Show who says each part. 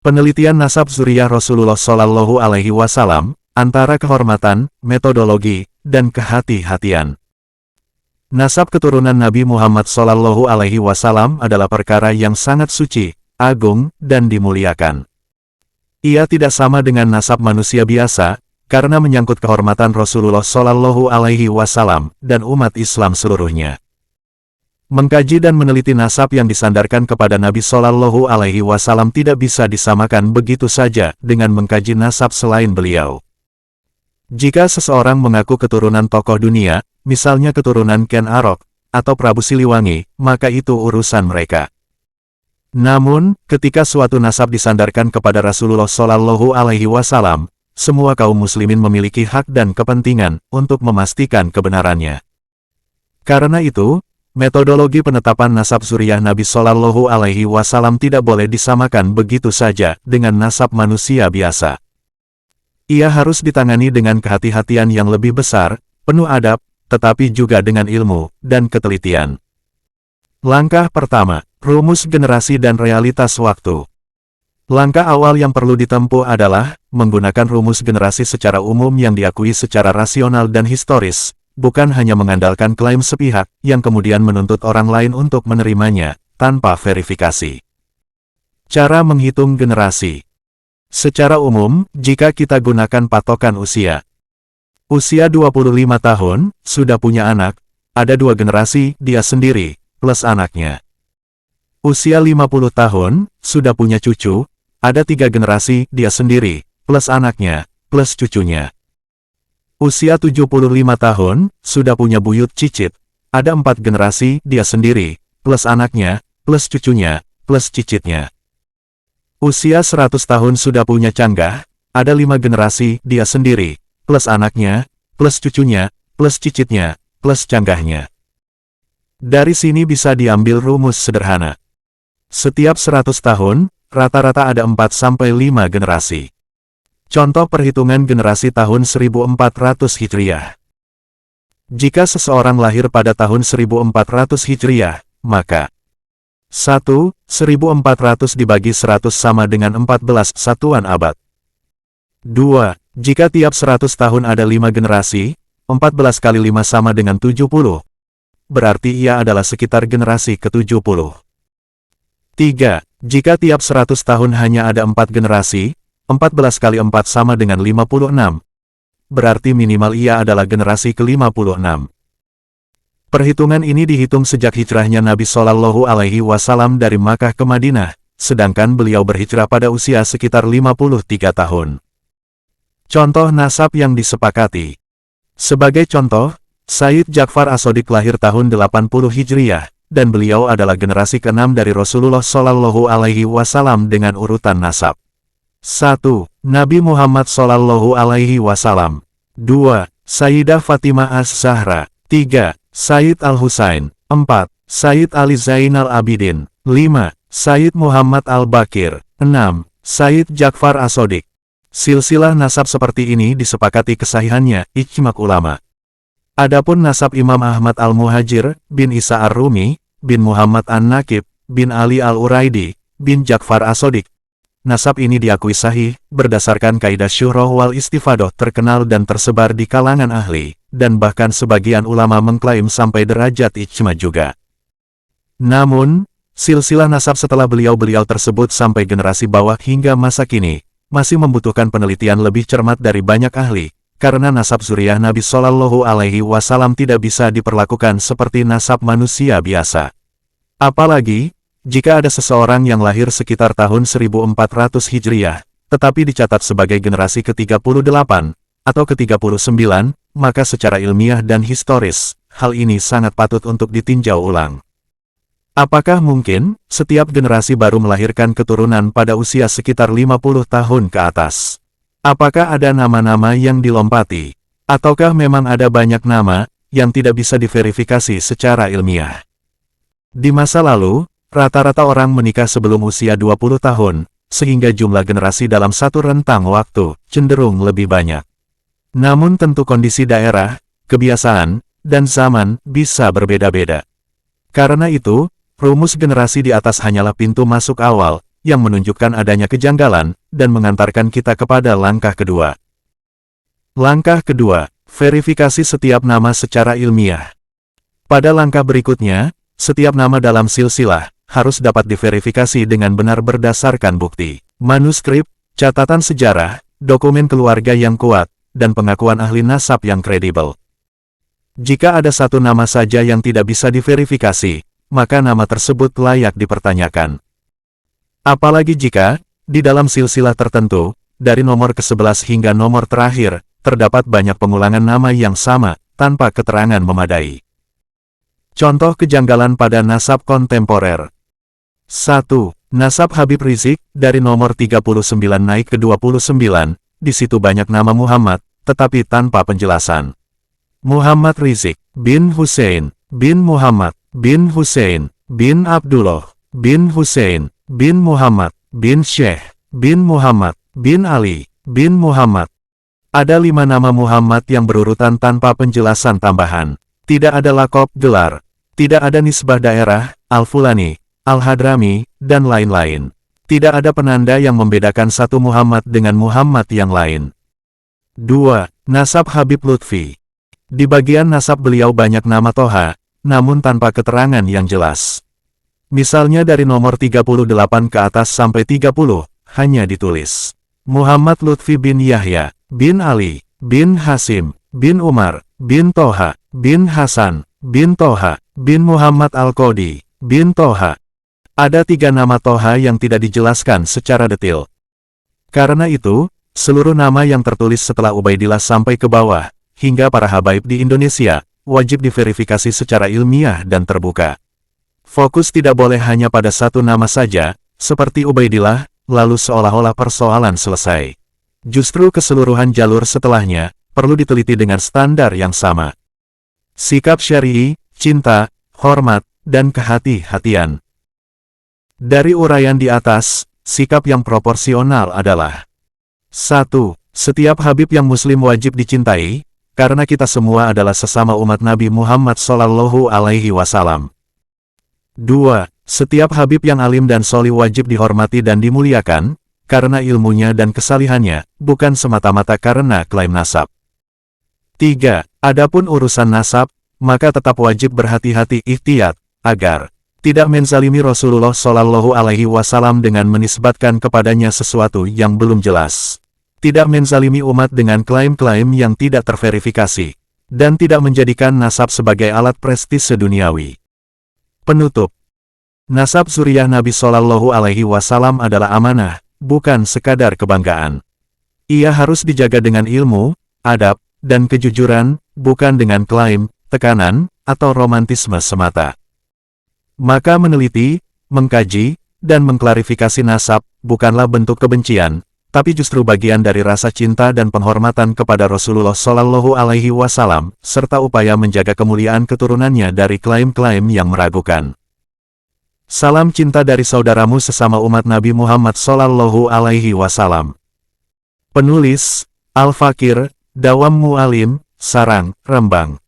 Speaker 1: Penelitian nasab zuriyah Rasulullah Shallallahu Alaihi Wasallam, antara kehormatan, metodologi, dan kehati-hatian. Nasab keturunan Nabi Muhammad Shallallahu Alaihi Wasallam adalah perkara yang sangat suci, agung, dan dimuliakan. Ia tidak sama dengan nasab manusia biasa, karena menyangkut kehormatan Rasulullah Shallallahu Alaihi Wasallam dan umat Islam seluruhnya. Mengkaji dan meneliti nasab yang disandarkan kepada Nabi Shallallahu Alaihi Wasallam tidak bisa disamakan begitu saja dengan mengkaji nasab selain beliau. Jika seseorang mengaku keturunan tokoh dunia, misalnya keturunan Ken Arok, atau Prabu Siliwangi, maka itu urusan mereka. Namun, ketika suatu nasab disandarkan kepada Rasulullah Shallallahu Alaihi Wasallam, semua kaum muslimin memiliki hak dan kepentingan untuk memastikan kebenarannya. Karena itu, metodologi penetapan nasab zuriyah Nabi Shallallahu Alaihi Wasallam tidak boleh disamakan begitu saja dengan nasab manusia biasa. Ia harus ditangani dengan kehati-hatian yang lebih besar, penuh adab, tetapi juga dengan ilmu dan ketelitian. Langkah pertama, rumus generasi dan realitas waktu. Langkah awal yang perlu ditempuh adalah menggunakan rumus generasi secara umum yang diakui secara rasional dan historis, bukan hanya mengandalkan klaim sepihak yang kemudian menuntut orang lain untuk menerimanya, tanpa verifikasi. Cara menghitung generasi. Secara umum, jika kita gunakan patokan usia. Usia 25 tahun, sudah punya anak, ada 2 generasi, dia sendiri, plus anaknya. Usia 50 tahun, sudah punya cucu, ada 3 generasi, dia sendiri, plus anaknya, plus cucunya. Usia 75 tahun, sudah punya buyut cicit, ada 4 generasi, dia sendiri, plus anaknya, plus cucunya, plus cicitnya. Usia 100 tahun sudah punya canggah, ada 5 generasi, dia sendiri, plus anaknya, plus cucunya, plus cicitnya, plus canggahnya. Dari sini bisa diambil rumus sederhana. Setiap 100 tahun, rata-rata ada 4-5 generasi. Contoh perhitungan generasi tahun 1400 Hijriah. Jika seseorang lahir pada tahun 1400 Hijriah, maka 1. 1400 dibagi 100 sama dengan 14 satuan abad. 2. Jika tiap 100 tahun ada 5 generasi, 14 kali 5 sama dengan 70. Berarti ia adalah sekitar generasi ke-70. 3. Jika tiap 100 tahun hanya ada 4 generasi, 14 kali 4 sama dengan 56. Berarti minimal ia adalah generasi ke-56. Perhitungan ini dihitung sejak hijrahnya Nabi Shallallahu Alaihi Wasallam dari Makkah ke Madinah, sedangkan beliau berhijrah pada usia sekitar 53 tahun. Contoh nasab yang disepakati. Sebagai contoh, Sayyid Ja'far As-Shadiq lahir tahun 80 Hijriah, dan beliau adalah generasi ke-6 dari Rasulullah Shallallahu Alaihi Wasallam dengan urutan nasab. 1. Nabi Muhammad Shallallahu Alaihi Wasallam. 2. Sayyidah Fatimah As-Zahra. 3. Sayyid Al-Husain. 4. Sayyid Ali Zainal Abidin. 5. Sayyid Muhammad Al-Bakir. 6. Sayyid Ja'far As-Shadiq. Silsilah nasab seperti ini disepakati kesahihannya, ijma' ulama. Adapun nasab Imam Ahmad Al-Muhajir, bin Isa Ar-Rumi, bin Muhammad An-Nakib, bin Ali Al-Uraidi, bin Ja'far As-Shadiq. Nasab ini diakui sahih, berdasarkan kaidah syuhrah wal istifadah terkenal dan tersebar di kalangan ahli, dan bahkan sebagian ulama mengklaim sampai derajat ijma juga. Namun, silsilah nasab setelah beliau-beliau tersebut sampai generasi bawah hingga masa kini, masih membutuhkan penelitian lebih cermat dari banyak ahli, karena nasab zuriyah Nabi Shallallahu Alaihi Wasallam tidak bisa diperlakukan seperti nasab manusia biasa. Apalagi, jika ada seseorang yang lahir sekitar tahun 1400 Hijriah, tetapi dicatat sebagai generasi ke-38, atau ke-39, maka secara ilmiah dan historis, hal ini sangat patut untuk ditinjau ulang. Apakah mungkin, setiap generasi baru melahirkan keturunan pada usia sekitar 50 tahun ke atas? Apakah ada nama-nama yang dilompati? Ataukah memang ada banyak nama, yang tidak bisa diverifikasi secara ilmiah? Di masa lalu, rata-rata orang menikah sebelum usia 20 tahun, sehingga jumlah generasi dalam satu rentang waktu cenderung lebih banyak. Namun tentu kondisi daerah, kebiasaan, dan zaman bisa berbeda-beda. Karena itu, rumus generasi di atas hanyalah pintu masuk awal, yang menunjukkan adanya kejanggalan, dan mengantarkan kita kepada langkah kedua. Langkah kedua, verifikasi setiap nama secara ilmiah. Pada langkah berikutnya, setiap nama dalam silsilah harus dapat diverifikasi dengan benar berdasarkan bukti, manuskrip, catatan sejarah, dokumen keluarga yang kuat, dan pengakuan ahli nasab yang kredibel. Jika ada satu nama saja yang tidak bisa diverifikasi, maka nama tersebut layak dipertanyakan. Apalagi jika, di dalam silsilah tertentu, dari nomor ke-11 hingga nomor terakhir, terdapat banyak pengulangan nama yang sama, tanpa keterangan memadai. Contoh kejanggalan pada nasab kontemporer. 1. Nasab Habib Rizik, dari nomor 39 naik ke 29, di situ banyak nama Muhammad, tetapi tanpa penjelasan. Muhammad Rizik, bin Hussein, bin Muhammad, bin Hussein, bin Abdullah, bin Hussein, bin Muhammad, bin Syekh, bin Muhammad, bin Ali, bin Muhammad. Ada 5 nama Muhammad yang berurutan tanpa penjelasan tambahan. Tidak ada lakob gelar, tidak ada nisbah daerah, Al-Fulani, Al-Hadrami, dan lain-lain. Tidak ada penanda yang membedakan satu Muhammad dengan Muhammad yang lain. 2. Nasab Habib Lutfi. Di bagian nasab beliau banyak nama Toha, namun tanpa keterangan yang jelas. Misalnya dari nomor 38 ke atas sampai 30, hanya ditulis Muhammad Lutfi bin Yahya, bin Ali, bin Hasim, bin Umar, bin Toha, bin Hasan, bin Toha, bin Muhammad Al-Qodi, bin Toha. Ada 3 nama Toha yang tidak dijelaskan secara detail. Karena itu, seluruh nama yang tertulis setelah Ubaidillah sampai ke bawah, hingga para habaib di Indonesia, wajib diverifikasi secara ilmiah dan terbuka. Fokus tidak boleh hanya pada satu nama saja, seperti Ubaidillah, lalu seolah-olah persoalan selesai. Justru keseluruhan jalur setelahnya, perlu diteliti dengan standar yang sama. Sikap syar'i, cinta, hormat, dan kehati-hatian. Dari uraian di atas, sikap yang proporsional adalah 1. Setiap habib yang muslim wajib dicintai, karena kita semua adalah sesama umat Nabi Muhammad Shallallahu Alaihi Wasallam. 2. Setiap habib yang alim dan solih wajib dihormati dan dimuliakan, karena ilmunya dan kesalihannya, bukan semata-mata karena klaim nasab. 3. Adapun urusan nasab, maka tetap wajib berhati-hati ihtiyat, agar tidak menzalimi Rasulullah Shallallahu Alaihi Wasallam dengan menisbatkan kepadanya sesuatu yang belum jelas. Tidak menzalimi umat dengan klaim-klaim yang tidak terverifikasi, dan tidak menjadikan nasab sebagai alat prestise duniawi. Penutup. Nasab zuriyah Nabi Shallallahu Alaihi Wasallam adalah amanah, bukan sekadar kebanggaan. Ia harus dijaga dengan ilmu, adab, dan kejujuran, bukan dengan klaim, tekanan, atau romantisme semata. Maka meneliti, mengkaji, dan mengklarifikasi nasab, bukanlah bentuk kebencian, tapi justru bagian dari rasa cinta dan penghormatan kepada Rasulullah Shallallahu Alaihi Wasallam, serta upaya menjaga kemuliaan keturunannya dari klaim-klaim yang meragukan. Salam cinta dari saudaramu sesama umat Nabi Muhammad Shallallahu Alaihi Wasallam. Penulis, Al-Fakir, Dawam Mu'alim, Sarang, Rembang.